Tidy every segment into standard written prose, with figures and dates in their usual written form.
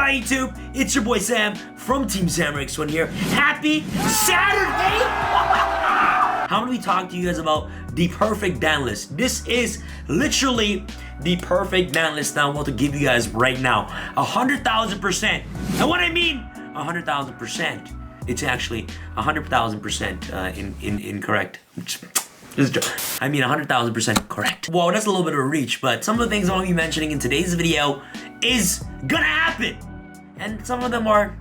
going on, YouTube? It's your boy Sam from Team Samurai X1 here. Happy Saturday! How do we talk to you guys about the perfect ban list? This is literally the perfect ban list that I'm about to give you guys right now. 100,000%. And what I mean, 100,000%. It's actually 100,000% incorrect. I mean 100,000% correct. Well, that's a little bit of a reach, but some of the things I'm gonna be mentioning in today's video is gonna happen. And some of them are...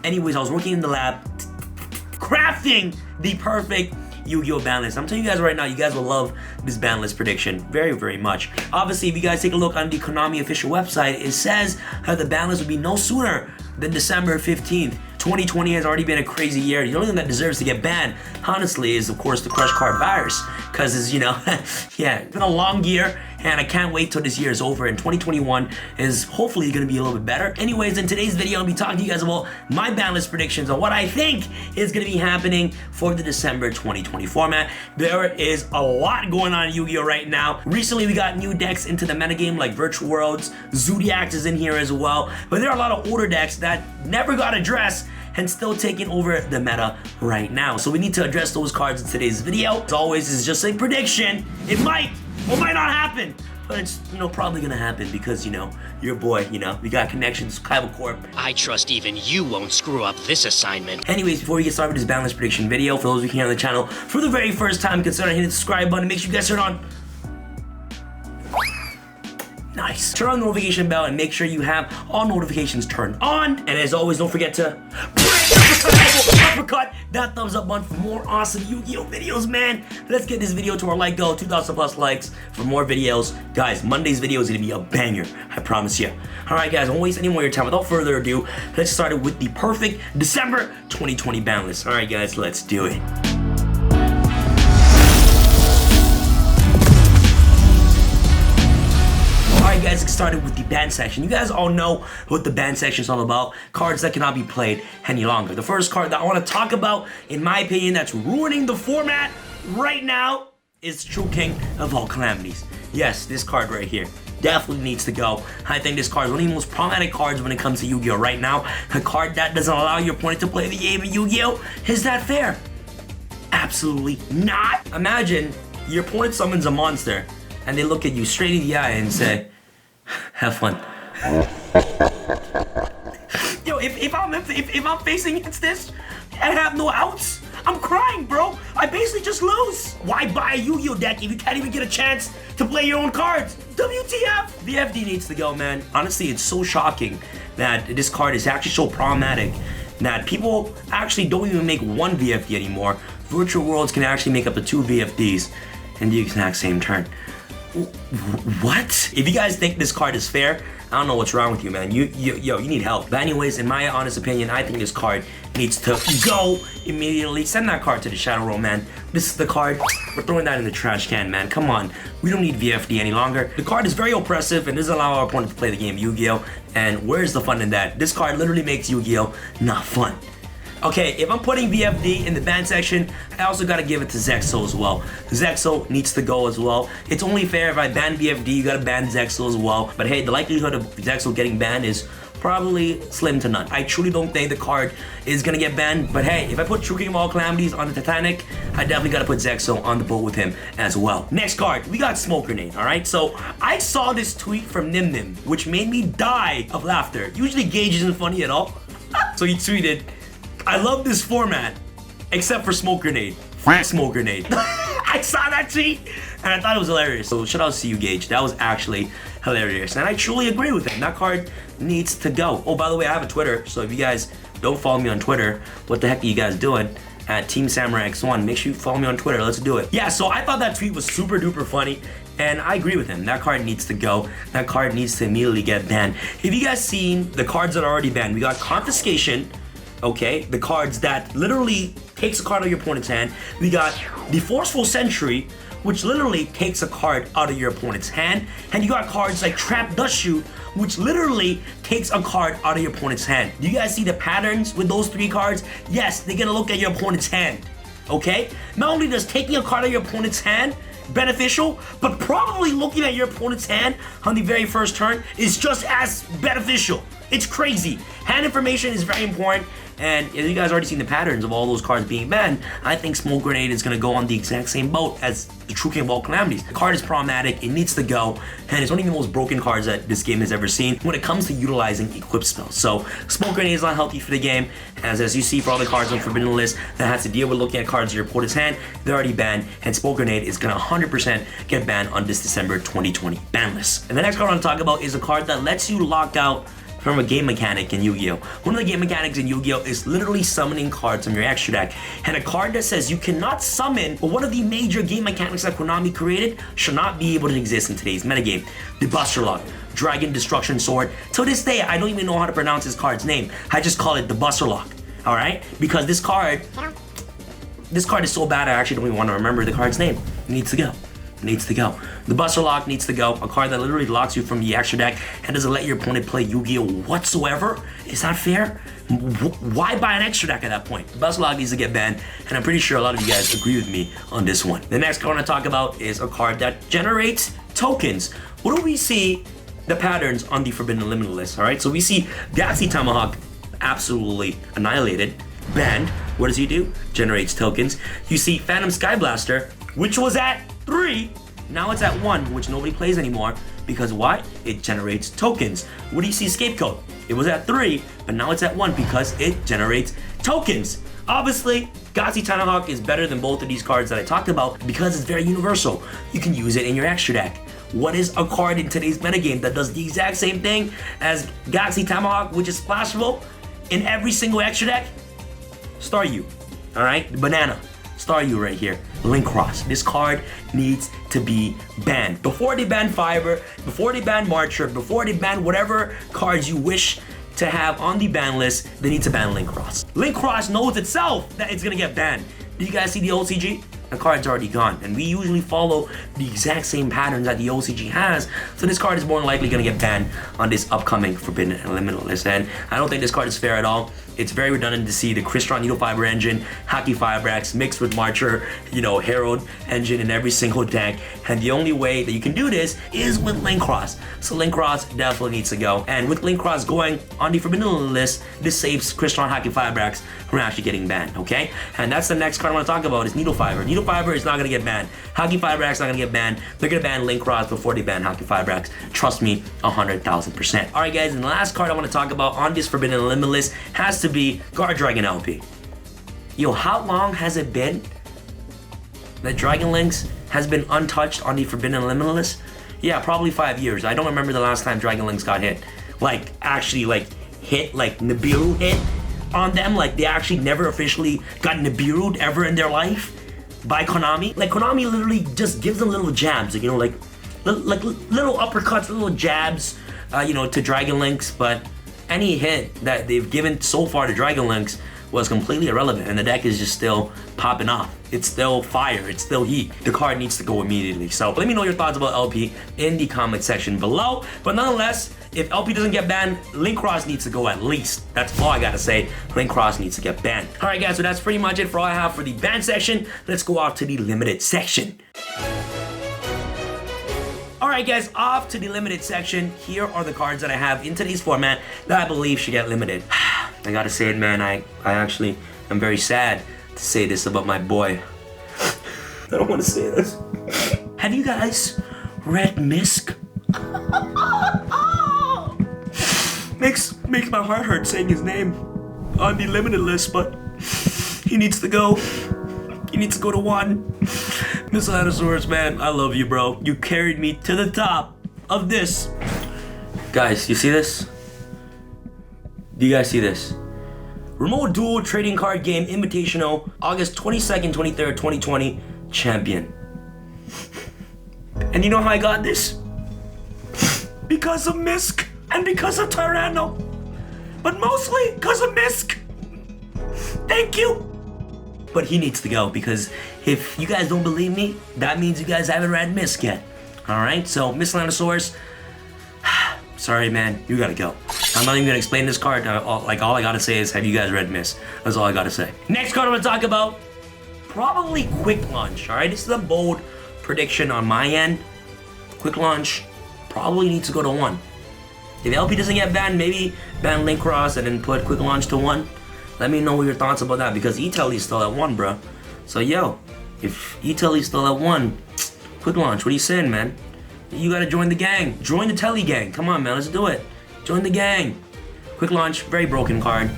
Anyways, I was working in the lab crafting the perfect Yu-Gi-Oh! Ban list. I'm telling you guys right now, you guys will love this ban list prediction very, very much. Obviously, if you guys take a look on the Konami official website, it says that the ban list will be no sooner than December 15th. 2020 has already been a crazy year. The only thing that deserves to get banned, honestly, is of course the Crush Card virus. Cause it's, you know, yeah, it's been a long year and I can't wait till this year is over and 2021 is hopefully gonna be a little bit better. Anyways, in today's video, I'll be talking to you guys about my ban list predictions on what I think is gonna be happening for the December 2020 format. There is a lot going on in Yu-Gi-Oh! Right now. Recently, we got new decks into the metagame like Virtual Worlds, Zodiacs is in here as well, but there are a lot of older decks that never got addressed and still taking over the meta right now. So we need to address those cards in today's video. As always, it's just a prediction. It might or might not happen, but it's, you know, probably gonna happen because, you know, your boy, you know, we got connections with Kaiba Corp. I trust even you won't screw up this assignment. Anyways, before we get started with this balance prediction video, for those of you here on the channel for the very first time, consider hitting the subscribe button. Make sure you guys turn on. Nice. Turn on the notification bell and make sure you have all notifications turned on. And as always, don't forget to uppercut that thumbs up button for more awesome Yu-Gi-Oh! Videos, man. Let's get this video to our like goal, 2,000 plus likes for more videos. Guys, Monday's video is gonna be a banger, I promise you. All right, guys, I won't waste any more of your time. Without further ado, let's start it with the perfect December 2020 ban list. All right, guys, let's do it. Alright guys, let's get started with the ban section. You guys all know what the ban section is all about. Cards that cannot be played any longer. The first card that I want to talk about, in my opinion, that's ruining the format right now is True King of All Calamities. Yes, this card right here definitely needs to go. I think this card is one of the most problematic cards when it comes to Yu-Gi-Oh! Right now. A card that doesn't allow your opponent to play the game of Yu-Gi-Oh! Is that fair? Absolutely not. Imagine your opponent summons a monster and they look at you straight in the eye and say, have fun. Yo, if I'm facing against this and have no outs, I'm crying, bro. I basically just lose. Why buy a Yu-Gi-Oh! Deck if you can't even get a chance to play your own cards? WTF? VFD needs to go, man. Honestly, it's so shocking that this card is actually so problematic that people actually don't even make one VFD anymore. Virtual Worlds can actually make up to 2 VFDs in the exact same turn. What? If you guys think this card is fair, I don't know what's wrong with you, man. You need help. But anyways, in my honest opinion, I think this card needs to go immediately. Send that card to the Shadow Roll, man. This is the card. We're throwing that in the trash can, man. Come on. We don't need VFD any longer. The card is very oppressive and doesn't allow our opponent to play the game Yu-Gi-Oh! And where's the fun in that? This card literally makes Yu-Gi-Oh! Not fun. Okay, if I'm putting VFD in the ban section, I also gotta give it to Zexo as well. Zexo needs to go as well. It's only fair if I ban VFD, you gotta ban Zexo as well. But hey, the likelihood of Zexo getting banned is probably slim to none. I truly don't think the card is gonna get banned, but hey, if I put True King of All Calamities on the Titanic, I definitely gotta put Zexo on the boat with him as well. Next card, we got Smoke Grenade, alright? So, I saw this tweet from Nim Nim, which made me die of laughter. Usually Gage isn't funny at all. So he tweeted, I love this format, except for Smoke Grenade. Smoke Grenade. I saw that tweet, and I thought it was hilarious. So shout out to you, Gage. That was actually hilarious, and I truly agree with him. That card needs to go. Oh, by the way, I have a Twitter, so if you guys don't follow me on Twitter, what the heck are you guys doing? At Team Samurai X1. Make sure you follow me on Twitter. Let's do it. Yeah, so I thought that tweet was super duper funny, and I agree with him. That card needs to go. That card needs to immediately get banned. Have you guys seen the cards that are already banned? We got Confiscation. Okay, the cards that literally takes a card out of your opponent's hand. We got the Forceful Sentry, which literally takes a card out of your opponent's hand. And you got cards like Trap Dust Shoot, which literally takes a card out of your opponent's hand. Do you guys see the patterns with those 3 cards? Yes, they're gonna look at your opponent's hand. Okay? Not only does taking a card out of your opponent's hand beneficial, but probably looking at your opponent's hand on the very first turn is just as beneficial. It's crazy. Hand information is very important, and if you guys already seen the patterns of all those cards being banned, I think Smoke Grenade is going to go on the exact same boat as the True King of all Calamities. The card is problematic, it needs to go, and it's one of the most broken cards that this game has ever seen when it comes to utilizing equip spells. So Smoke Grenade is not healthy for the game, as you see for all the cards on Forbidden List that has to deal with looking at cards in your opponent's hand, they're already banned, and Smoke Grenade is going to 100% get banned on this December 2020 ban list. And the next card I want to talk about is a card that lets you lock out from a game mechanic in Yu-Gi-Oh! One of the game mechanics in Yu-Gi-Oh! Is literally summoning cards from your extra deck. And a card that says you cannot summon, but one of the major game mechanics that Konami created should not be able to exist in today's metagame. The Buster Lock, Dragon Destruction Sword. To this day, I don't even know how to pronounce this card's name. I just call it the Buster Lock, alright? Because this card is so bad I actually don't even want to remember the card's name. It needs to go. Needs to go. The Buster Lock needs to go. A card that literally locks you from the extra deck and doesn't let your opponent play Yu-Gi-Oh! Whatsoever. Is that fair? Why buy an extra deck at that point? The Buster Lock needs to get banned, and I'm pretty sure a lot of you guys agree with me on this one. The next card I want to talk about is a card that generates tokens. What do we see the patterns on the Forbidden Limited list? Alright, so we see Galaxy Tomahawk absolutely annihilated, banned. What does he do? Generates tokens. You see Phantom Skyblaster, which was at 3, now it's at 1, which nobody plays anymore, because why? It generates tokens. What do you see Scapegoat? It was at 3, but now it's at 1 because it generates tokens. Obviously, Galaxy Tomahawk is better than both of these cards that I talked about because it's very universal. You can use it in your extra deck. What is a card in today's metagame that does the exact same thing as Galaxy Tomahawk, which is splashable in every single extra deck? Staryu, alright? Banana. Staryu right here. Link Cross. This card needs to be banned. Before they ban Fiber, before they ban Marcher, before they ban whatever cards you wish to have on the ban list, they need to ban Link Cross. Link Cross knows itself that it's gonna get banned. Do you guys see the OCG? The card's already gone, and we usually follow the exact same patterns that the OCG has, so this card is more than likely gonna get banned on this upcoming Forbidden and Limited list, and I don't think this card is fair at all. It's very redundant to see the Crystron Needle Fiber engine, Haki Fibrax mixed with Marcher, Herald engine in every single deck, and the only way that you can do this is with Link Cross. So Link Cross definitely needs to go, and with Link Cross going on the Forbidden list, this saves Crystron Haki Fibrax from actually getting banned, okay? And that's the next card I want to talk about is Needle Fiber. Needle Fiber is not going to get banned. Haki Fibrax is not going to get banned. They're going to ban Link Cross before they ban Haki Fibrax. Trust me, 100,000%. Alright guys, and the last card I want to talk about on this Forbidden and Limited list has to be Guard Dragon LP. Yo, how long has it been that Dragon Links has been untouched on the Forbidden and Limited list? Yeah, probably 5 years. I don't remember the last time Dragon Links got hit. Actually hit, like Nibiru hit on them. Like, they actually never officially got Nibiru'd ever in their life by Konami. Like, Konami literally just gives them little jabs, little uppercuts, little jabs, to Dragon Links, but any hit that they've given so far to Dragon Links was completely irrelevant, and the deck is just still popping off. It's still fire, it's still heat. The card needs to go immediately. So let me know your thoughts about LP in the comment section below. But nonetheless, if LP doesn't get banned, Link Cross needs to go at least. That's all I gotta say. Link Cross needs to get banned. Alright guys, so that's pretty much it for all I have for the ban section. Let's go off to the limited section. Alright guys, off to the limited section. Here are the cards that I have in today's format that I believe should get limited. I gotta say it, man, I actually am very sad to say this about my boy. I don't want to say this. Have you guys read Misk? Makes my heart hurt saying his name on the limited list, but he needs to go. He needs to go to 1. Miscellaneous, man, I love you, bro. You carried me to the top of this. Guys, you see this? Do you guys see this? Remote Duel Trading Card Game Invitational, August 22nd, 23rd, 2020, Champion. And you know how I got this? Because of Misk and because of Tyranno. But mostly because of Misk. Thank you. But he needs to go, because if you guys don't believe me, that means you guys haven't read Misk yet. Alright, so Miscellaneous, sorry man, you gotta go. I'm not even gonna explain this card. All I gotta say is, have you guys read Misk? That's all I gotta say. Next card I'm gonna talk about, probably Quick Launch, alright? This is a bold prediction on my end, Quick Launch probably needs to go to 1. If LP doesn't get banned, maybe ban Link Cross and then put Quick Launch to 1. Let me know your thoughts about that, because E-Telly's still at 1, bro. So yo, if E-Telly's still at 1, Quick Launch, what are you saying, man? You gotta join the gang. Join the Telly gang. Come on, man, let's do it. Join the gang. Quick Launch, very broken card.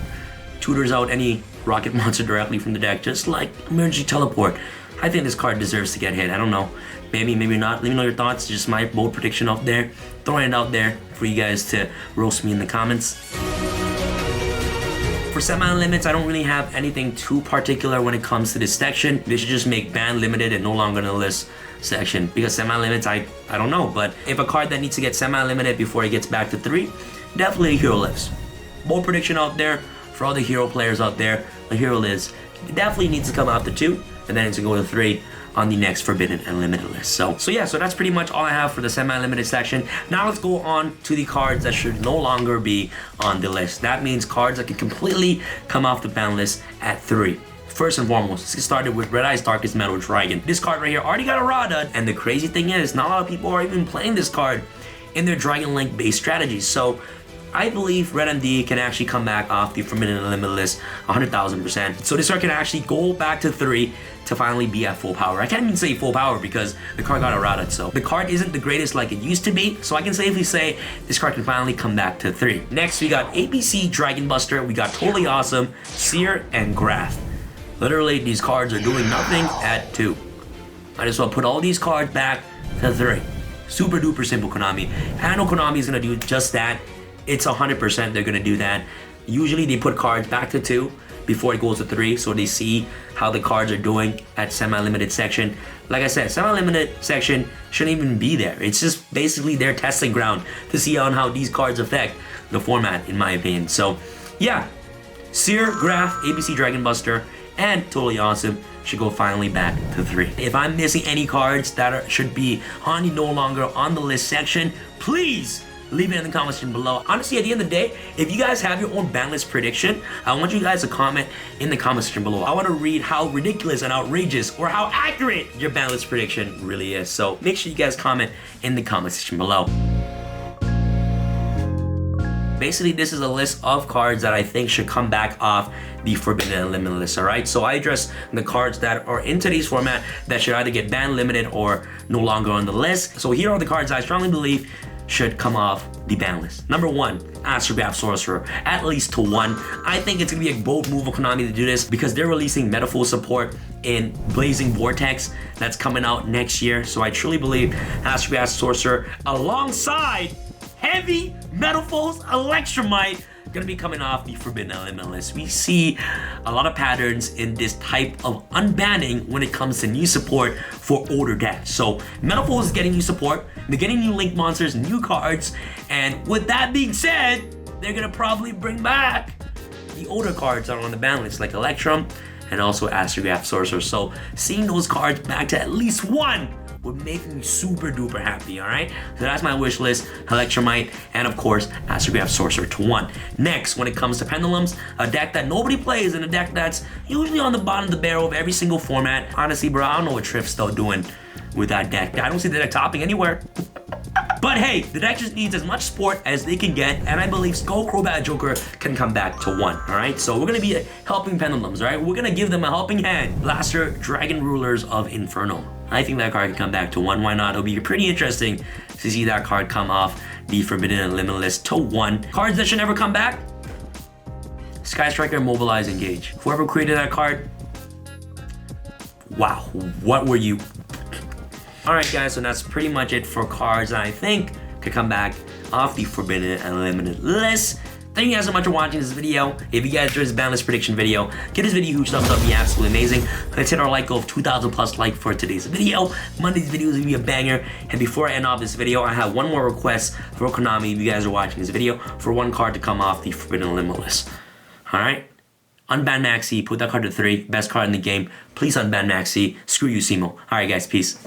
Tutors out any rocket monster directly from the deck, just like Emergency Teleport. I think this card deserves to get hit. I don't know. Maybe, maybe not. Let me know your thoughts. Just my bold prediction up there. Throwing it out there for you guys to roast me in the comments. For semi-limits, I don't really have anything too particular when it comes to this section. They should just make ban limited and no longer in the list section, because semi-limits, I don't know. But if a card that needs to get semi-limited before it gets back to 3, definitely Hero List. Bold prediction out there for all the hero players out there. The Hero List definitely needs to come out to 2, and then it's going to go to 3 on the next Forbidden and Limited list. So that's pretty much all I have for the semi-limited section. Now let's go on to the cards that should no longer be on the list. That means cards that can completely come off the ban list at 3. First and foremost, let's get started with Red Eye's Darkest Metal Dragon. This card right here already got a Rada, and the crazy thing is, not a lot of people are even playing this card in their Dragon Link based strategies. So I believe Red MD can actually come back off the Forbidden and Limited list 100,000%. So this card can actually go back to 3 to finally be at full power. I can't even say full power because the card got errata, so the card isn't the greatest like it used to be, so I can safely say this card can finally come back to 3. Next, we got ABC Dragon Buster, we got Totally Awesome, Seer, and Graph. Literally, these cards are doing nothing at 2. I just want to put all these cards back to 3. Super duper simple, Konami. I know Konami is going to do just that. It's 100% they're going to do that. Usually they put cards back to 2 before it goes to 3, so they see how the cards are doing at semi-limited section. Like I said, semi-limited section shouldn't even be there. It's just basically their testing ground to see on how these cards affect the format, in my opinion. So yeah, Seer, Graph, ABC Dragon Buster, and Totally Awesome should go finally back to 3. If I'm missing any cards that should be on the no longer on the list section, please leave it in the comments section below. Honestly, at the end of the day, if you guys have your own ban list prediction, I want you guys to comment in the comment section below. I want to read how ridiculous and outrageous or how accurate your ban list prediction really is. So make sure you guys comment in the comment section below. Basically, this is a list of cards that I think should come back off the Forbidden and Limited list, alright? So I address the cards that are in today's format that should either get banned, limited, or no longer on the list. So here are the cards I strongly believe should come off the ban list. Number 1, Astrograph Sorcerer, at least to 1. I think it's gonna be a bold move of Konami to do this because they're releasing Metaphor support in Blazing Vortex that's coming out next year. So I truly believe Astrograph Sorcerer alongside Heavy Metaphor's Electromite gonna be coming off the Forbidden Element list. We see a lot of patterns in this type of unbanning when it comes to new support for older decks. So Metaphor is getting new support, they're getting new Link monsters, new cards, and with that being said, they're gonna probably bring back the older cards that are on the ban list, like Electrum and also Astrograph Sorcerer. So seeing those cards back to at least 1 would make me super duper happy, alright? So that's my wish list, Electromite, and of course, Astrograph Sorcerer to 1. Next, when it comes to Pendulums, a deck that nobody plays and a deck that's usually on the bottom of the barrel of every single format. Honestly, bro, I don't know what Trift's still doing with that deck. I don't see the deck topping anywhere. But hey, the deck just needs as much support as they can get, and I believe Skull Crobat Joker can come back to 1, alright? So we're gonna be helping Pendulums, alright? We're gonna give them a helping hand. Blaster, Dragon Rulers of Inferno. I think that card can come back to 1, why not? It'll be pretty interesting to see that card come off the Forbidden and Limited list to 1. Cards that should never come back, Sky Striker, Mobilize, Engage. Whoever created that card, wow, what were you? Alright guys, so that's pretty much it for cards that I think could come back off the Forbidden and Limited list. Thank you guys so much for watching this video. If you guys enjoyed this ban list prediction video, give this video a huge thumbs up, it'd be absolutely amazing. Let's hit our like goal of 2,000 plus likes for today's video. Monday's video is gonna be a banger. And before I end off this video, I have one more request for Konami, if you guys are watching this video, for 1 card to come off the Forbidden and Limited list. Alright? Unban Maxi, put that card to 3, best card in the game. Please unban Maxi. Screw you, Simo. Alright guys, peace.